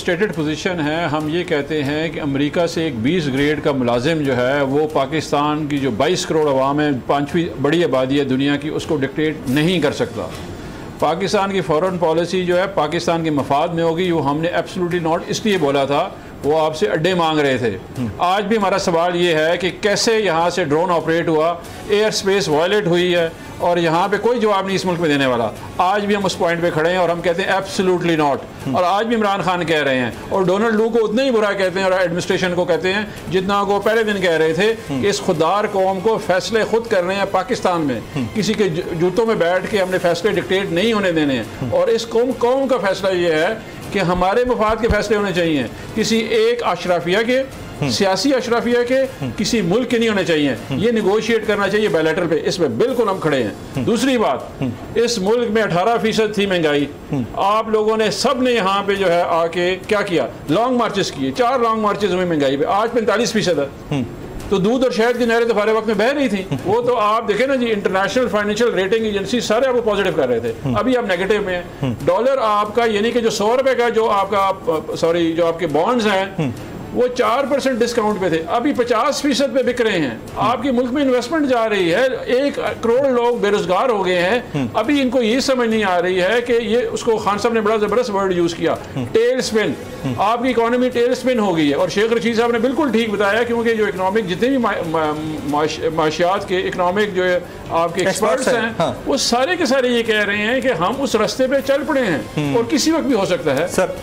Stated position है। हम ये कहते हैं कि अमेरिका से एक 20 ग्रेड का मुलाजिम जो है वो पाकिस्तान की जो 22 करोड़ आवाम है, 5वीं बड़ी आबादी है दुनिया की, उसको डिक्टेट नहीं कर सकता। पाकिस्तान की फॉरेन पॉलिसी जो है पाकिस्तान के मफाद में होगी। वो हमने एब्सोल्युटली नॉट इसलिए बोला था, वो आपसे अड्डे मांग रहे थे। आज भी हमारा सवाल ये है कि कैसे यहाँ से ड्रोन ऑपरेट हुआ, एयर स्पेस वायलेट हुई है, और यहाँ पे कोई जवाब नहीं इस मुल्क में देने वाला। आज भी हम उस पॉइंट पे खड़े हैं और हम कहते हैं एब्सोल्युटली नॉट। और आज भी इमरान खान कह रहे हैं और डोनाल्ड लू को उतना ही बुरा कहते हैं और एडमिनिस्ट्रेशन को कहते हैं जितना वो पहले दिन कह रहे थे कि इस खुददार कौम को फैसले खुद करने हैं पाकिस्तान में, किसी के जूतों में बैठ के हमने फैसले डिक्टेट नहीं होने देने हैं। और इस कौम का फैसला ये है कि हमारे मफाद के फैसले होने चाहिए, किसी एक अशराफिया के, सियासी अशराफिया के, किसी मुल्क के नहीं होने चाहिए। ये निगोशिएट करना चाहिए बायलैटरल पे, इसमें बिल्कुल हम खड़े हैं। दूसरी बात, इस मुल्क में 18% थी महंगाई। आप लोगों ने सब ने यहाँ पे जो है आके क्या किया, लॉन्ग मार्चेस किए, 4 लॉन्ग मार्चेस हुए महंगाई पे। आज 45% है। तो दूध और शहद की नहरें तो सारे वक्त में बह रही थी। वो तो आप देखें ना जी, इंटरनेशनल फाइनेंशियल रेटिंग एजेंसी सारे आपको पॉजिटिव कर रहे थे, अभी आप नेगेटिव में हैं। डॉलर आपका यानी कि जो 100 रुपए का जो आपका जो आपके बॉन्ड्स हैं वो 4% डिस्काउंट पे थे, अभी 50% पे बिक रहे हैं। आपके मुल्क में इन्वेस्टमेंट जा रही है, 1 करोड़ लोग बेरोजगार हो गए हैं। अभी इनको ये समझ नहीं आ रही है कि ये, उसको खान साहब ने बड़ा जबरदस्त वर्ड यूज किया, टेल स्पिन। आपकी इकोनॉमी टेल स्पिन हो गई है। और शेख रशीद साहब ने बिल्कुल ठीक बताया, क्योंकि जो इकोनॉमिक जितने भी माशियात के इकोनॉमिक जो आपके एक्सपर्ट्स हैं वो सारे के सारे ये कह रहे हैं कि हम उस रास्ते पे चल पड़े हैं और किसी वक्त भी हो सकता है। सर